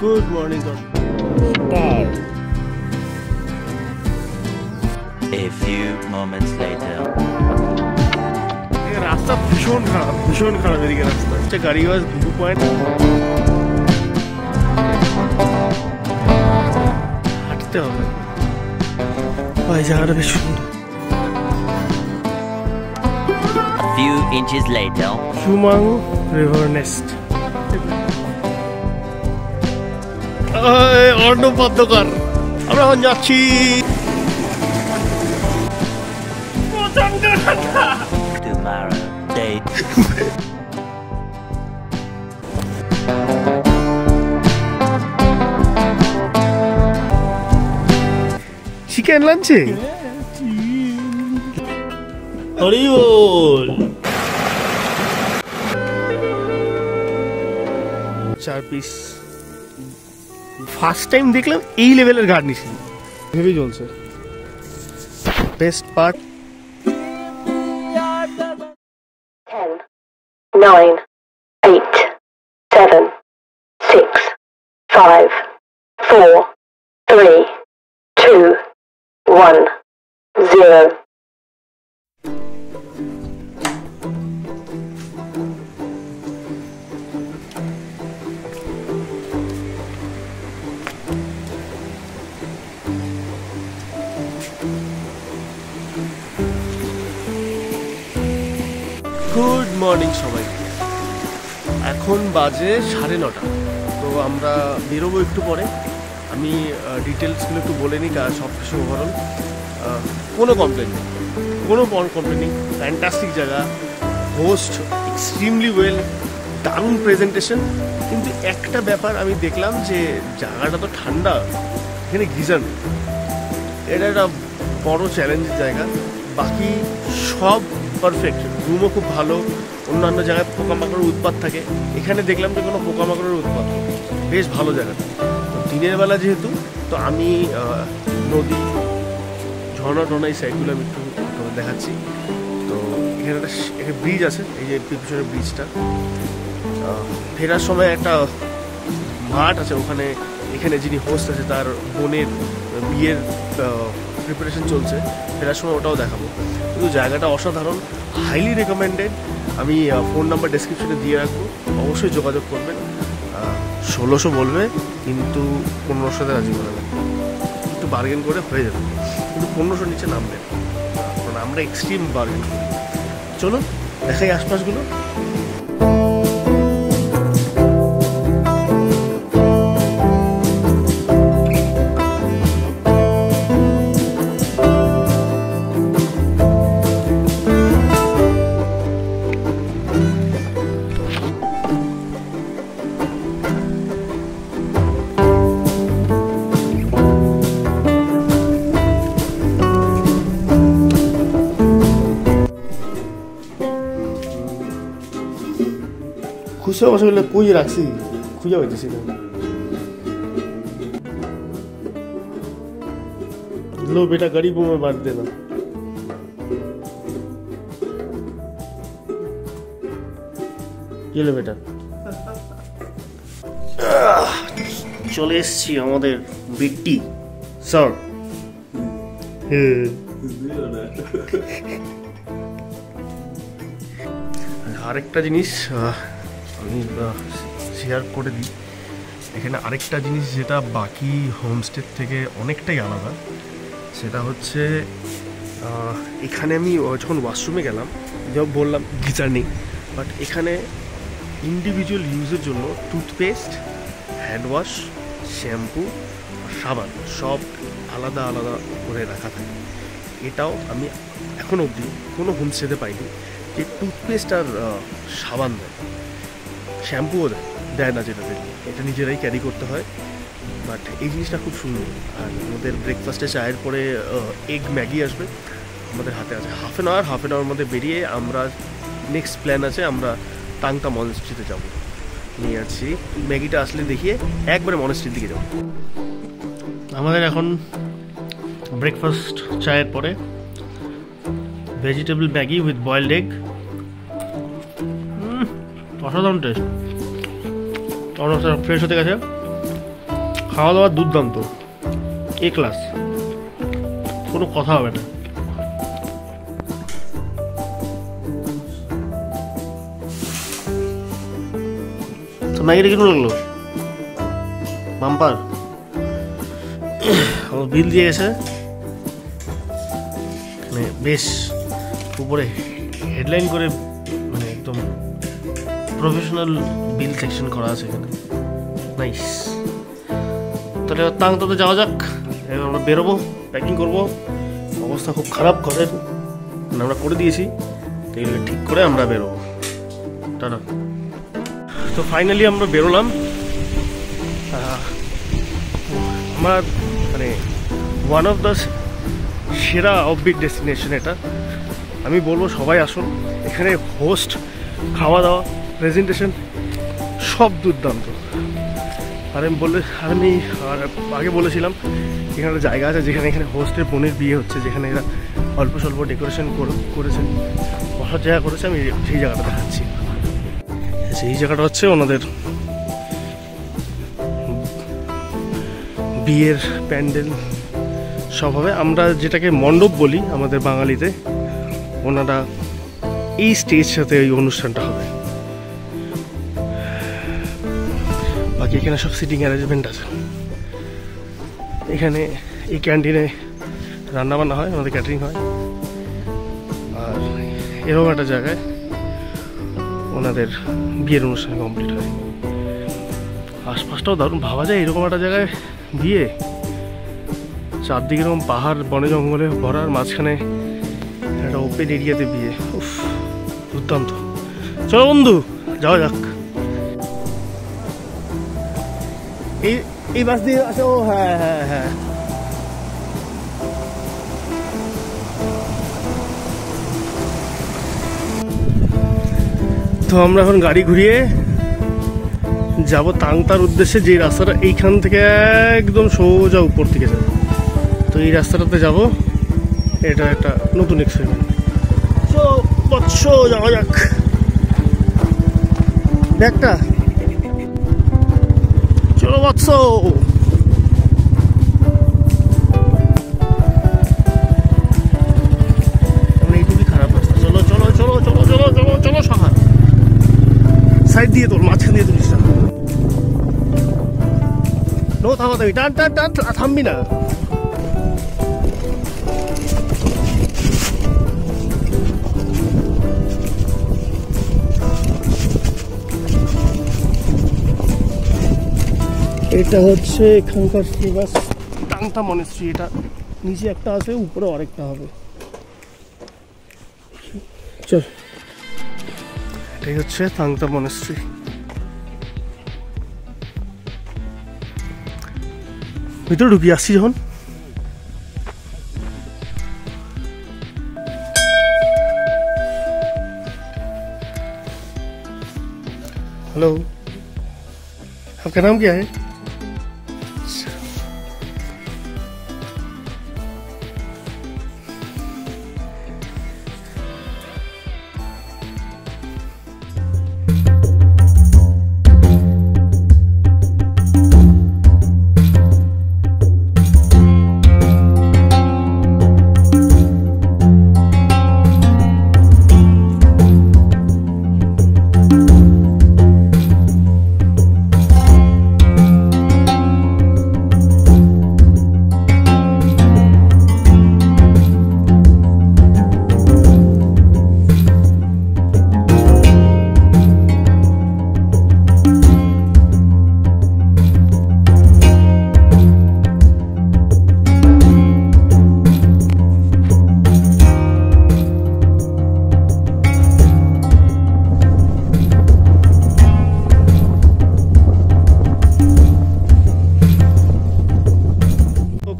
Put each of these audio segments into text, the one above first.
Good morning. Start. A few moments later. রাস্তা ভীষণ খারাপ এদিকে রাস্তা। একটা গাড়ি ওয়াজ ভিউ পয়েন্ট হাঁটতে হবে। ভাই জায়গাটা বেশ সুন্দর। A few inches later. সুমাং রিভার নেস্ট। অর্ণব পদ্মকর, আমরা এখন যাচ্ছি। Tomorrow. Day. চিকেন লাঞ্চে হরি বল। 4 পিস ফার্স্ট টাইম দেখলাম এই লেভেলের গার্নিশ ভেবে চলছে। Best part 10, 9, 8, 7, 6, 5, 4, 3, 2, 1, 0. গুড মর্নিং সবাই। এখন বাজে 9:30। তো আমরা বেরোবো একটু পরে। আমি ডিটেলসগুলো একটু বলে নিই, সব কিছু ওভারঅল কোনো কমপ্লেন নেই, ফ্যান্টাস্টিক জায়গা, হোস্ট এক্সট্রিমলি ওয়েল, দারুণ প্রেজেন্টেশন। কিন্তু একটা ব্যাপার আমি দেখলাম যে জায়গাটা তো ঠান্ডা, এখানে গিজার নেই। এটা একটা বড় চ্যালেঞ্জের জায়গা। বাকি সব পারফেক্ট, রুমও খুব ভালো। অন্যান্য জায়গায় পোকামাকড়ের উৎপাত থাকে, এখানে দেখলাম যে কোনো পোকামাকড়ের উৎপাত নেই। বেশ ভালো জায়গাটা। তো দিনের বেলা যেহেতু, তো আমি নদী ঝর্ণা টর্ণা এই সাইডগুলো আমি একটু দেখাচ্ছি। তো এখানে একটা ব্রিজ আছে, এই যে পিছনের ব্রিজটা। ফেরার সময় একটা মাঠ আছে, ওখানে এখানে যিনি হোস্ট আছে তার বোনের বিয়ের প্রিপারেশন চলছে, ফেরার সময় ওটাও দেখাবো। কিন্তু জায়গাটা অসাধারণ, হাইলি রেকমেন্ডেড। আমি ফোন নাম্বার ডেসক্রিপশনে দিয়ে রাখবো, অবশ্যই যোগাযোগ করবেন। 1600 বলবে, কিন্তু 1500তে রাজি করাবেন, একটু বার্গেন করে হয়ে যাবে, কিন্তু 1500 নিচে নামবেন, কারণ আমরা এক্সট্রিম বার্গেন করি। চলো দেখাই আশপাশগুলো। খুশি অবশ্য কই রাখছি, খুঁজে পাইতেছি না। लो बेटा गरीबों में बांट देना। ये लो बेटा। চলে এসছি আমাদের বিট্টি স্যার। আরেকটা জিনিস আমি শেয়ার করে দিই, এখানে আরেকটা জিনিস যেটা বাকি হোমস্টের থেকে অনেকটাই আলাদা, সেটা হচ্ছে এখানে আমি যখন ওয়াশরুমে গেলাম, যখন বললাম গিজার নেই, বাট এখানে ইন্ডিভিজুয়াল ইউজের জন্য টুথপেস্ট, হ্যান্ড ওয়াশ, শ্যাম্পু, সাবান সব আলাদা আলাদা করে রাখা থাকে। এটাও আমি এখনও অবধি কোনো হোমস্টেতে পাইনি যে টুথপেস্ট আর সাবান দেয়, শ্যাম্পুও দেয় না, যেটা দেখি এটা নিজেরাই ক্যারি করতে হয়। বাট এই জিনিসটা খুব সুন্দর। আর আমাদের ব্রেকফাস্টে চায়ের পরে এগ ম্যাগি আসবে, আমাদের হাতে আছে হাফ অ্যান আওয়ার মধ্যে বেরিয়ে আমরা নেক্সট প্ল্যান আছে, আমরা টাংটা মনেস্ট্রিতে যাবো। নিয়ে যাচ্ছি ম্যাগিটা আসলে দেখিয়ে একবারে মনেস্ট্রির দিকে যাবো। আমাদের এখন ব্রেকফাস্ট চায়ের পরে vegetable Maggi with boiled egg, অসাধারণ টেস্ট, ফ্রেশ হতে গেছে। খাওয়া দাওয়া দুর্দান্ত, এ ক্লাস, কোনো কথা হবে না। তো ম্যাগিটা কিরকম লাগলো? বাম্পার। বিল দিয়ে গেছে, মানে বেশ উপরে হেডলাইন করে, মানে একদম প্রফেশনাল বিল সেকশন করা আছে এখানে, নাইস। তাহলে তাংতাতে যাওয়া যাক, এবার আমরা বেরোবো, প্যাকিং করবো। অবস্থা খুব খারাপ ঘরের, আমরা করে দিয়েছি, তো এগুলো ঠিক করে আমরা বেরোবো। টাটা। তো ফাইনালি আমরা বেরোলাম। আমার মানে ওয়ান অফ দ্য সেরা অফবিট ডেস্টিনেশন এটা, আমি বলবো সবাই আসুন। এখানে হোস্ট, খাওয়া দাওয়া, প্রেজেন্টেশন সব দুর্দান্ত। আর আমি আগে বলেছিলাম এখানে একটা জায়গা আছে যেখানে এখানে হোস্টের বোনের বিয়ে হচ্ছে, যেখানে এরা অল্প স্বল্প ডেকোরেশন করেছেন, বসার জায়গা করেছে। আমি সেই জায়গাটা দেখাচ্ছি। সেই জায়গাটা হচ্ছে ওনাদের বিয়ের প্যান্ডেল সব হবে, আমরা যেটাকে মণ্ডপ বলি আমাদের বাঙালিতে। ওনারা এই স্টেজ সাথে এই অনুষ্ঠানটা হবে। বাকি এখানে সব সিটিং অ্যারেঞ্জমেন্ট আছে। এখানে এই ক্যান্টিনে রান্নাবান্না হয়, আমাদের ক্যাটারিং হয়। আর এরকম একটা জায়গায় ওনাদের বিয়ের অনুষ্ঠান কমপ্লিট হয়। আশপাশটাও দারুণ, ভাবা যায় এরকম একটা জায়গায় বিয়ে, চারদিকে এরকম পাহাড় বনে জঙ্গলে ভরার, মাঝখানে একটা ওপেন এরিয়াতে বিয়ে। উফ, দুর্দান্ত। চলো বন্ধু, যাওয়া যাক। এই বাস দিয়ে আসো। হ্যাঁ হ্যাঁ হ্যাঁ, তো আমরা এখন গাড়ি ঘুরিয়ে যাব তাংতার উদ্দেশ্যে, যে রাস্তাটা এইখান থেকে একদম সোজা উপর থেকে যাবে। তো এই রাস্তাটাতে যাব, এটা একটা নতুন এক্সপেরিমেন্ট। তো বৎস, যাওয়া যাক। ব্যাগটা চলো বৎস। এইটুকুই খারাপ রাস্তা। চলো চলো চলো চলো চলো চলো চলো, সহা সাইড দিয়ে তোর, মাঝখান দিয়ে তুলিস না। নো, থামা থামি, টান টান টান, থামবি না। এটা হচ্ছে এখানকার ফেমাস তাংতা মনেস্ট্রি। এটা নিচে একটা আছে, উপরে আরেকটা হবে। চল, এটাই হচ্ছে তাংতা মনেস্ট্রি। ভিতরে ঢুকি, আসছি যখন। हेलो, आपका नाम क्या है?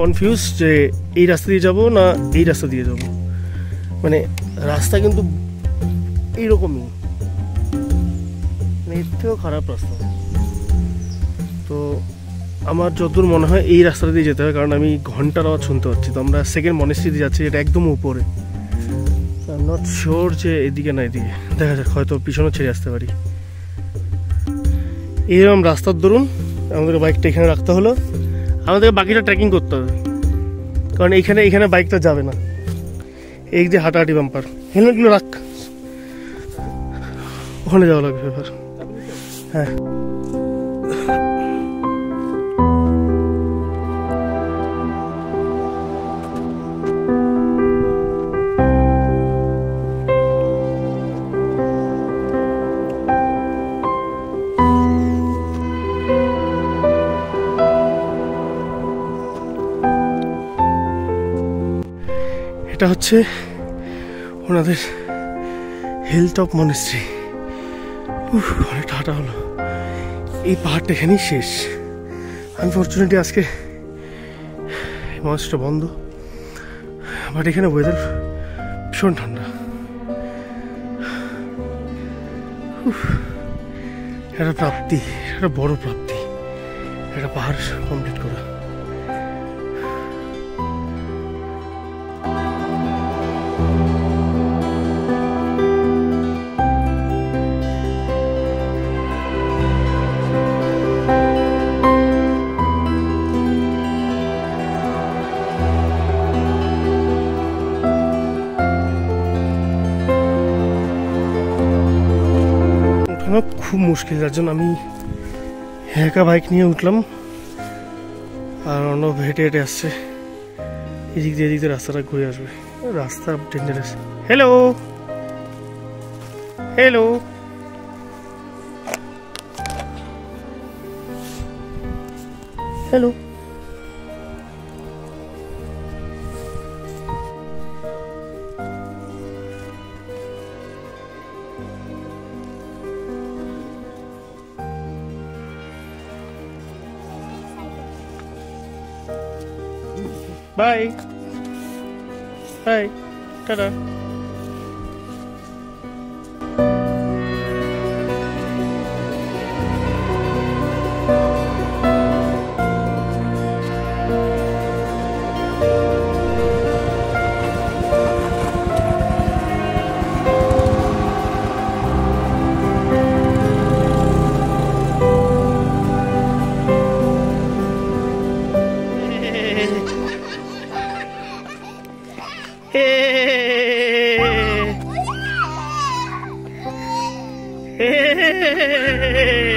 কনফিউজ যে এই রাস্তা দিয়ে যাব না এই রাস্তা দিয়ে যাব, মানে রাস্তা কিন্তু এইরকমই, মানে এর থেকেও খারাপ রাস্তা। তো আমার যতদূর মনে হয় এই রাস্তা দিয়ে যেতে হবে, কারণ আমি ঘন্টার আওয়াজ শুনতে পাচ্ছি। তো আমরা সেকেন্ড মনেস্ট্রিতে যাচ্ছি, এটা একদম উপরে। আই এম নট শিওর যে এদিকে না এদিকে, দেখা যাক, হয়তো পিছনে ছেড়ে আসতে পারি। এইরকম রাস্তার দরুন আমাদের বাইকটা এখানে রাখতে হলো, আমাদের বাকিটা ট্রেকিং করতে হবে, কারণ এইখানে বাইকটা যাবে না। এই যে হাঁটাহাঁটি বাম্পার, হেলমেটগুলো রাখ, ওখানে যাওয়া লাগবে এবার। হ্যাঁ এটা হচ্ছে ওনাদের হিলটপ মনেস্ট্রি। অনেকটা হাঁটা হলো, এই পাহাড়টা এখানেই শেষ। আনফর্চুনেটলি আজকে মনেস্ট্রিটা বন্ধ, বাট এখানে ওয়েদার ভীষণ ঠান্ডা। একটা প্রাপ্তি, একটা বড় প্রাপ্তি, একটা পাহাড় কমপ্লিট করা। খুব মুশকিল, যার জন্য আমি একা বাইক নিয়ে উঠলাম, আর অর্ণব হেঁটে হেঁটে আসছে। এদিক দিয়ে রাস্তাটা ঘুরে আসবে, রাস্তা dangerous. Hello hello, hello, bye bye, tata. Hey!